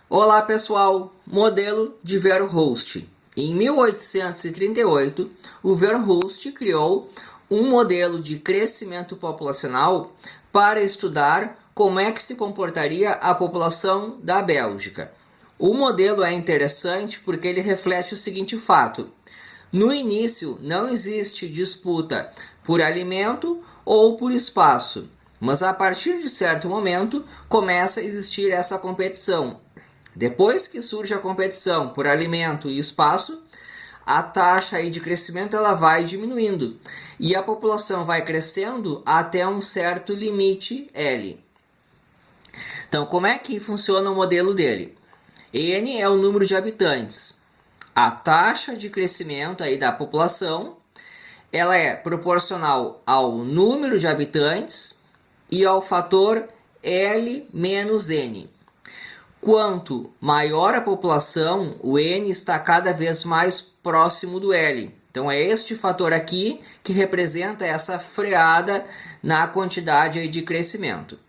Olá pessoal, modelo de Verhulst. Em 1838, o Verhulst criou um modelo de crescimento populacional para estudar como é que se comportaria a população da Bélgica. O modelo é interessante porque ele reflete o seguinte fato: no início não existe disputa por alimento ou por espaço, mas a partir de certo momento começa a existir essa competição. Depois que surge a competição por alimento e espaço, a taxa de crescimento ela vai diminuindo e a população vai crescendo até um certo limite L. Então, como é que funciona o modelo dele? N é o número de habitantes. A taxa de crescimento aí da população ela é proporcional ao número de habitantes e ao fator L menos N. Quanto maior a população, o N está cada vez mais próximo do L. Então é este fator aqui que representa essa freada na quantidade de crescimento.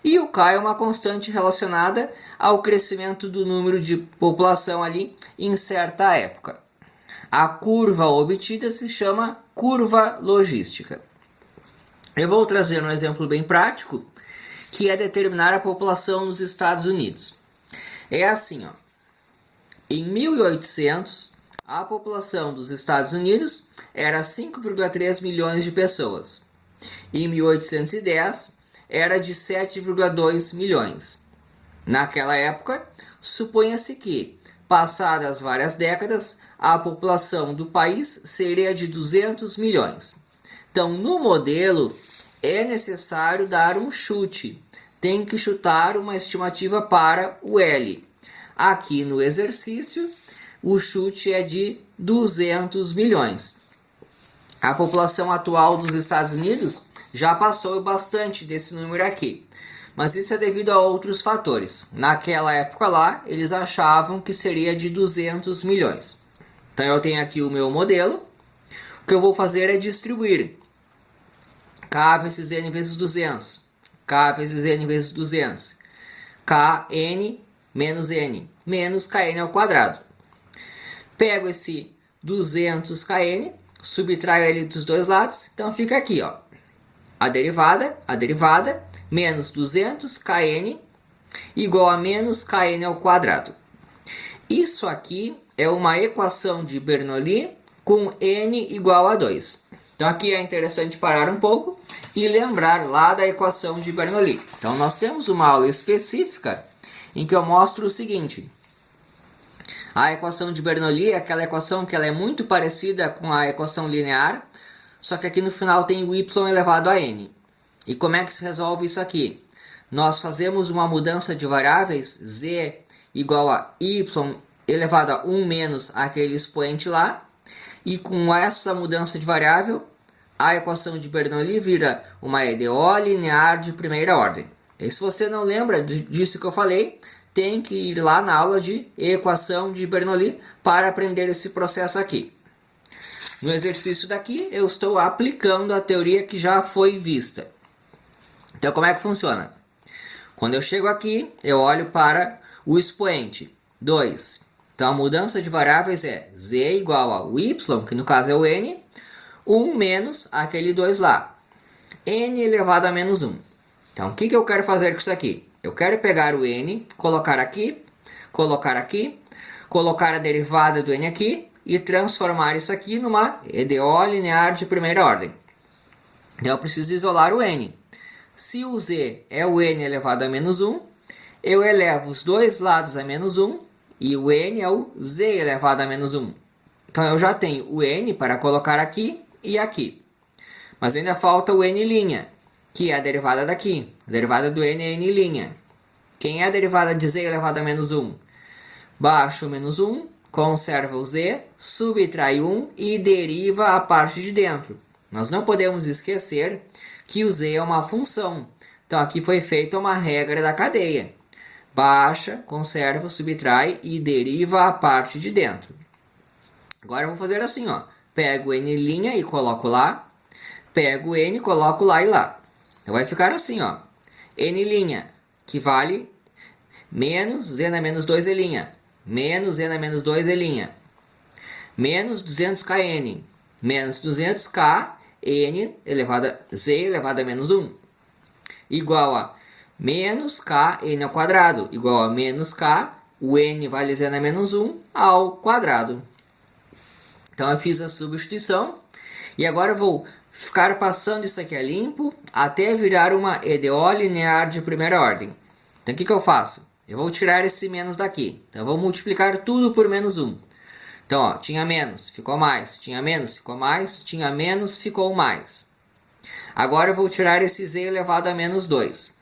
E o K é uma constante relacionada ao crescimento do número de população ali em certa época. A curva obtida se chama curva logística. Eu vou trazer um exemplo bem prático, que é determinar a população nos Estados Unidos. É assim, ó. Em 1800, a população dos Estados Unidos era 5,3 milhões de pessoas. Em 1810, era de 7,2 milhões. Naquela época, suponha-se que, passadas várias décadas, a população do país seria de 200 milhões. Então, no modelo, é necessário dar um chute. Tem que chutar uma estimativa para o L. Aqui no exercício, o chute é de 200 milhões. A população atual dos Estados Unidos já passou bastante desse número aqui, mas isso é devido a outros fatores. Naquela época lá, eles achavam que seria de 200 milhões. Então eu tenho aqui o meu modelo. O que eu vou fazer é distribuir K vezes N vezes 200. K vezes N vezes 200. Kn menos N, menos Kn ao quadrado. Pego esse 200Kn, subtraio ele dos dois lados, então fica aqui, ó. A derivada, menos 200Kn igual a menos Kn ao quadrado. Isso aqui é uma equação de Bernoulli com N igual a 2. Então aqui é interessante parar um pouco e lembrar lá da equação de Bernoulli. Então nós temos uma aula específica em que eu mostro o seguinte: a equação de Bernoulli é aquela equação que ela é muito parecida com a equação linear, só que aqui no final tem o y elevado a n. E como é que se resolve isso aqui? Nós fazemos uma mudança de variáveis, z igual a y elevado a 1 menos aquele expoente lá, e com essa mudança de variável, a equação de Bernoulli vira uma EDO linear de primeira ordem. E se você não lembra disso que eu falei, tem que ir lá na aula de equação de Bernoulli para aprender esse processo aqui. No exercício daqui, eu estou aplicando a teoria que já foi vista. Então, como é que funciona? Quando eu chego aqui, eu olho para o expoente 2. Então, a mudança de variáveis é z igual ao y, que no caso é o n, 1 menos aquele 2 lá, n elevado a menos 1. Então, o que eu quero fazer com isso aqui? Eu quero pegar o n, colocar aqui, colocar a derivada do n aqui e transformar isso aqui numa EDO linear de primeira ordem. Então, eu preciso isolar o n. Se o z é o n elevado a menos 1, eu elevo os dois lados a menos 1 e o n é o z elevado a menos 1. Então, eu já tenho o n para colocar aqui e aqui. Mas ainda falta o n', que é a derivada daqui. A derivada do n é n'. Quem é a derivada de z elevado a menos 1? Baixo o menos 1, conserva o z, subtrai 1 e deriva a parte de dentro. Nós não podemos esquecer que o z é uma função. Então aqui foi feita uma regra da cadeia. Baixa, conserva, subtrai e deriva a parte de dentro. Agora eu vou fazer assim, ó. Pego o n' e coloco lá. Pego o n, coloco lá e lá. Então vai ficar assim, ó. N', que vale menos z na menos 2e', menos z na menos 2e', menos 200kn, menos 200k n elevado a z elevado a menos 1, igual a menos k n ao quadrado, igual a menos k, o n vale z na menos 1 ao quadrado. Então eu fiz a substituição e agora eu vou ficar passando isso aqui a limpo até virar uma EDO linear de primeira ordem. Então o que eu faço? Eu vou tirar esse menos daqui. Então eu vou multiplicar tudo por menos 1. Então, ó, tinha menos, ficou mais, tinha menos, ficou mais, tinha menos, ficou mais. Agora eu vou tirar esse z elevado a menos 2.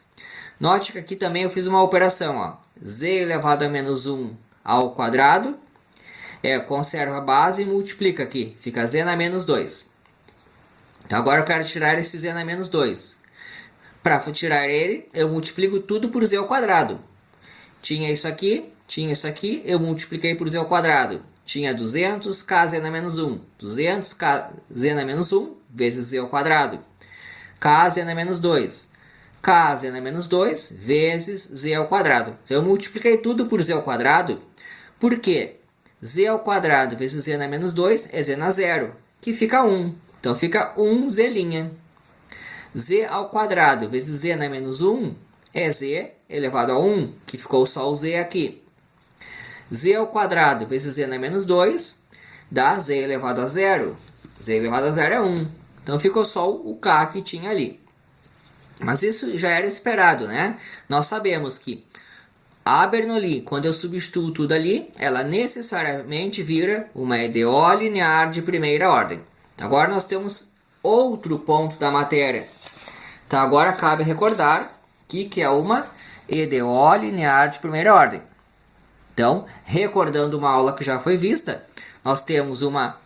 Note que aqui também eu fiz uma operação, ó. Z elevado a menos 1 ao quadrado, conserva a base e multiplica aqui, fica z na menos 2. Então agora eu quero tirar esse z na menos 2. Para tirar ele, eu multiplico tudo por z ao quadrado. Tinha isso aqui, eu multipliquei por z ao quadrado. Tinha 200k z na menos 1. 200k z na menos 1 vezes z ao quadrado. K z na menos 2. K z na menos 2 vezes z ao quadrado. Então eu multipliquei tudo por z ao quadrado, porque z ao quadrado vezes z na menos 2 é z na zero, que fica 1. Então fica 1z'. Z ao quadrado vezes z na menos 1 é z elevado a 1, que ficou só o z aqui. Z ao quadrado vezes z na menos 2 dá z elevado a 0. Z elevado a 0 é 1. Então ficou só o k que tinha ali. Mas isso já era esperado, né? Nós sabemos que a Bernoulli, quando eu substituo tudo ali, ela necessariamente vira uma EDO linear de primeira ordem. Agora nós temos outro ponto da matéria. Então agora cabe recordar que é uma EDO linear de primeira ordem. Então, recordando uma aula que já foi vista, nós temos uma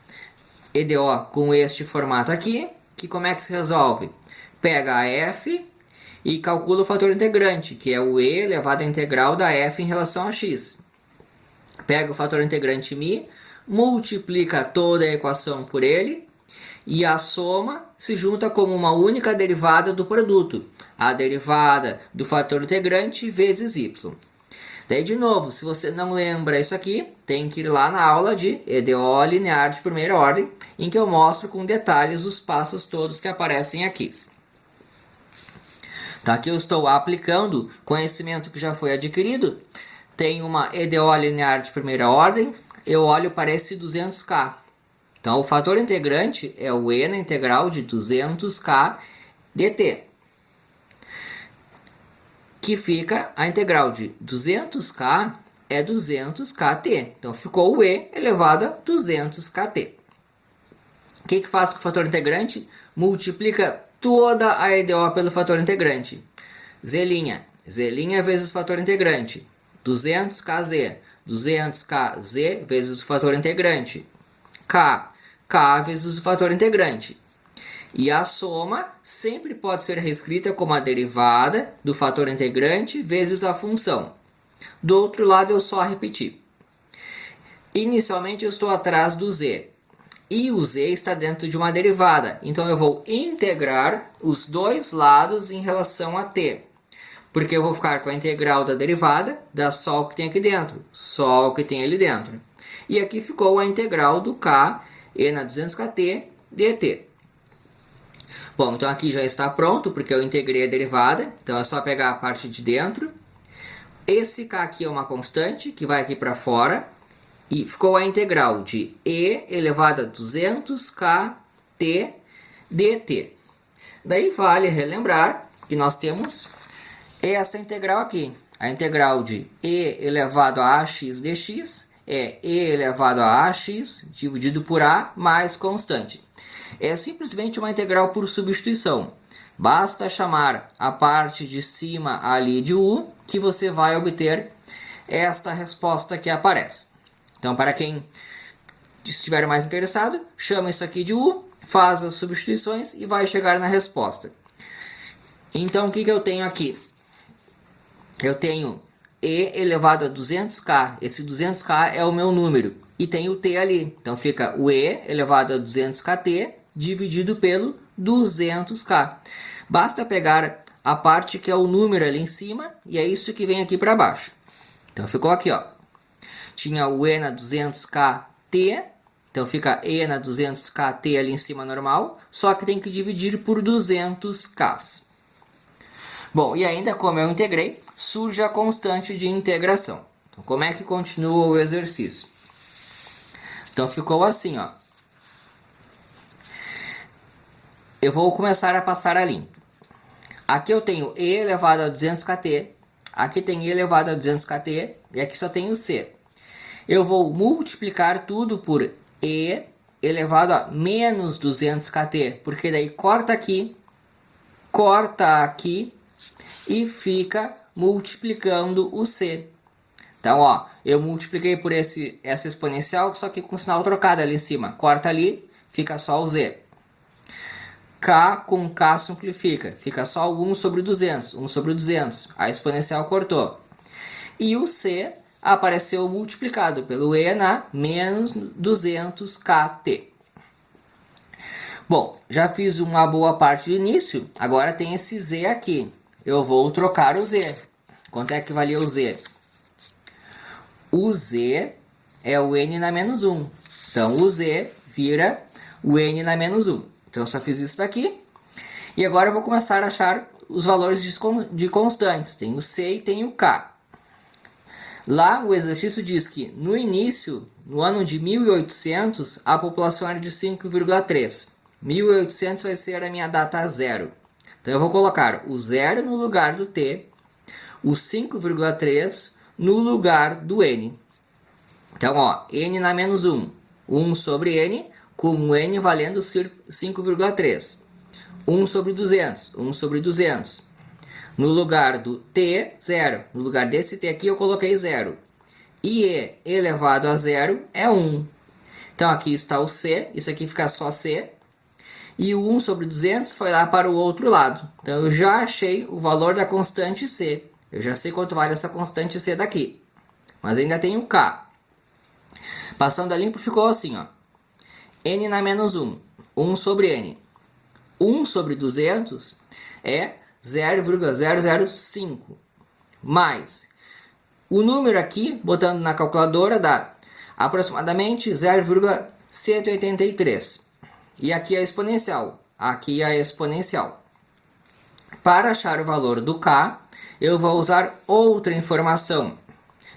EDO com este formato aqui, que como é que se resolve? Pega a f e calcula o fator integrante, que é o e elevado à integral da f em relação a x. Pega o fator integrante μ, multiplica toda a equação por ele, e a soma se junta como uma única derivada do produto, a derivada do fator integrante vezes y. Daí, de novo, se você não lembra isso aqui, tem que ir lá na aula de EDO linear de primeira ordem, em que eu mostro com detalhes os passos todos que aparecem aqui. Então, aqui eu estou aplicando conhecimento que já foi adquirido. Tem uma EDO linear de primeira ordem, eu olho para esse 200k. Então, o fator integrante é o e na integral de 200k dt, que fica a integral de 200k é 200kt. Então, ficou o e elevado a 200kt. O que faz com o fator integrante? Multiplica toda a EDO pelo fator integrante. Z', Z' vezes o fator integrante. 200kz, 200kz vezes o fator integrante. K vezes o fator integrante. E a soma sempre pode ser reescrita como a derivada do fator integrante vezes a função. Do outro lado, eu só repetir. Inicialmente, eu estou atrás do z. E o z está dentro de uma derivada. Então, eu vou integrar os dois lados em relação a t. Porque eu vou ficar com a integral da derivada, dá só o que tem aqui dentro. Só o que tem ali dentro. E aqui ficou a integral do k e na 200kt dt. Bom, então aqui já está pronto, porque eu integrei a derivada. Então é só pegar a parte de dentro. Esse k aqui é uma constante, que vai aqui para fora. E ficou a integral de e elevado a 200kt dt. Daí vale relembrar que nós temos esta integral aqui. A integral de e elevado a ax dx é e elevado a ax dividido por a mais constante. É simplesmente uma integral por substituição. Basta chamar a parte de cima ali de u, que você vai obter esta resposta que aparece. Então, para quem estiver mais interessado, chama isso aqui de u, faz as substituições e vai chegar na resposta. Então, o que eu tenho aqui? Eu tenho e elevado a 200k. Esse 200k é o meu número. E tem o t ali. Então, fica o e elevado a 200kt dividido pelo 200k. Basta pegar a parte que é o número ali em cima e é isso que vem aqui para baixo. Então ficou aqui, ó. Tinha o E na 200kT, então fica E na 200kT ali em cima normal, só que tem que dividir por 200k. Bom, e ainda como eu integrei, surge a constante de integração. Então como é que continua o exercício? Então ficou assim, ó. Eu vou começar a passar a limpo. Aqui eu tenho E elevado a 200kT, aqui tem E elevado a 200kT e aqui só tenho C. Eu vou multiplicar tudo por E elevado a menos 200kT, porque daí corta aqui e fica multiplicando o C. Então, ó, eu multipliquei por essa exponencial, só que com sinal trocado ali em cima. Corta ali, fica só o Z. K com K simplifica, fica só o 1 sobre 200, 1 sobre 200. A exponencial cortou. E o C apareceu multiplicado pelo E na menos 200kT. Bom, já fiz uma boa parte de início, agora tem esse Z aqui. Eu vou trocar o Z. Quanto é que valia o Z? O Z é o N na menos 1. Então, o Z vira o N na menos 1. Então, eu só fiz isso daqui. E agora eu vou começar a achar os valores de constantes. Tem o C e tem o K. Lá, o exercício diz que, no início, no ano de 1800, a população era de 5,3. 1800 vai ser a minha data zero. Então, eu vou colocar o 0 no lugar do T, o 5,3 no lugar do N. Então, ó, N na menos 1. 1 sobre N, com o N valendo 5,3. 1 sobre 200. 1 sobre 200. No lugar do T, 0. No lugar desse T aqui, eu coloquei 0. E E elevado a 0 é 1. Então, aqui está o C. Isso aqui fica só C. E o 1 sobre 200 foi lá para o outro lado. Então, eu já achei o valor da constante C. Eu já sei quanto vale essa constante C daqui. Mas ainda tem o K. Passando a limpo, ficou assim, ó. N na menos 1. 1 sobre N. 1 sobre 200 é 0,005. Mais o número aqui, botando na calculadora, dá aproximadamente 0,183. E aqui a exponencial. Aqui a exponencial. Para achar o valor do K, eu vou usar outra informação.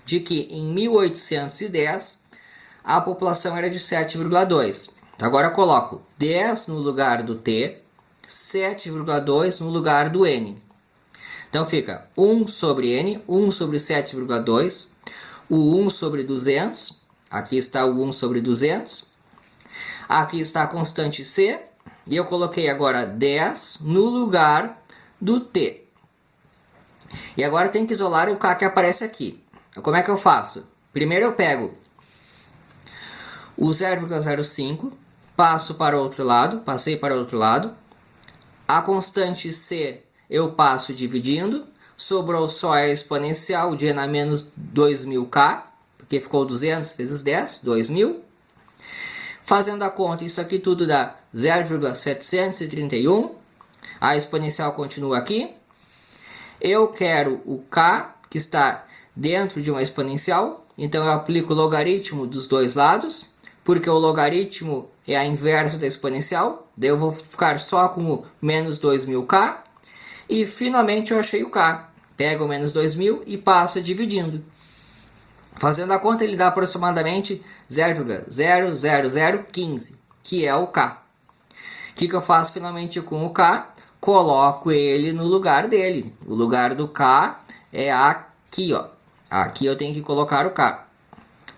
De que em 1810 a população era de 7,2. Então agora eu coloco 10 no lugar do T, 7,2 no lugar do N. Então fica 1 sobre N, 1 sobre 7,2, o 1 sobre 200, aqui está o 1 sobre 200, aqui está a constante C, e eu coloquei agora 10 no lugar do T. E agora tem que isolar o K que aparece aqui. Então, como é que eu faço? Primeiro eu pego o 0,05, passo para o outro lado, passei para o outro lado. A constante C eu passo dividindo, sobrou só a exponencial de E na menos 2000k, porque ficou 200 vezes 10, 2000. Fazendo a conta, isso aqui tudo dá 0,731. A exponencial continua aqui. Eu quero o K, que está dentro de uma exponencial, então eu aplico o logaritmo dos dois lados, porque o logaritmo é a inversa da exponencial, daí eu vou ficar só com o menos 2000k, e finalmente eu achei o K. Pego o menos 2000 e passo dividindo. Fazendo a conta, ele dá aproximadamente 0,00015, que é o K. O que eu faço finalmente com o K? Coloco ele no lugar dele. O lugar do K é aqui, ó. Aqui eu tenho que colocar o K.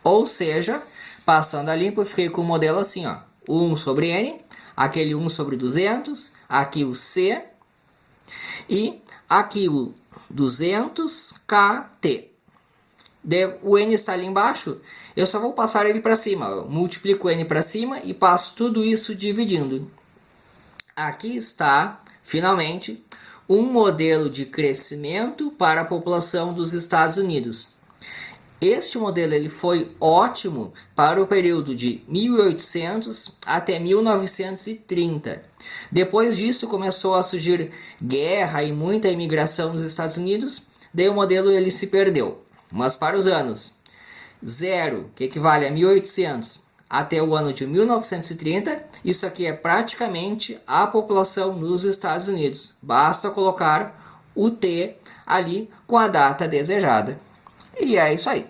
Ou seja, passando a limpo, eu fiquei com o modelo assim, ó. 1 sobre N, aquele 1 sobre 200, aqui o C, e aqui o 200kT. O N está ali embaixo, eu só vou passar ele para cima. Eu multiplico o N para cima e passo tudo isso dividindo. Aqui está, finalmente, um modelo de crescimento para a população dos Estados Unidos. Este modelo ele foi ótimo para o período de 1800 até 1930. Depois disso começou a surgir guerra e muita imigração nos Estados Unidos, daí o modelo ele se perdeu. Mas para os anos 0, que equivale a 1800, até o ano de 1930, isso aqui é praticamente a população nos Estados Unidos. Basta colocar o T ali com a data desejada. E é isso aí.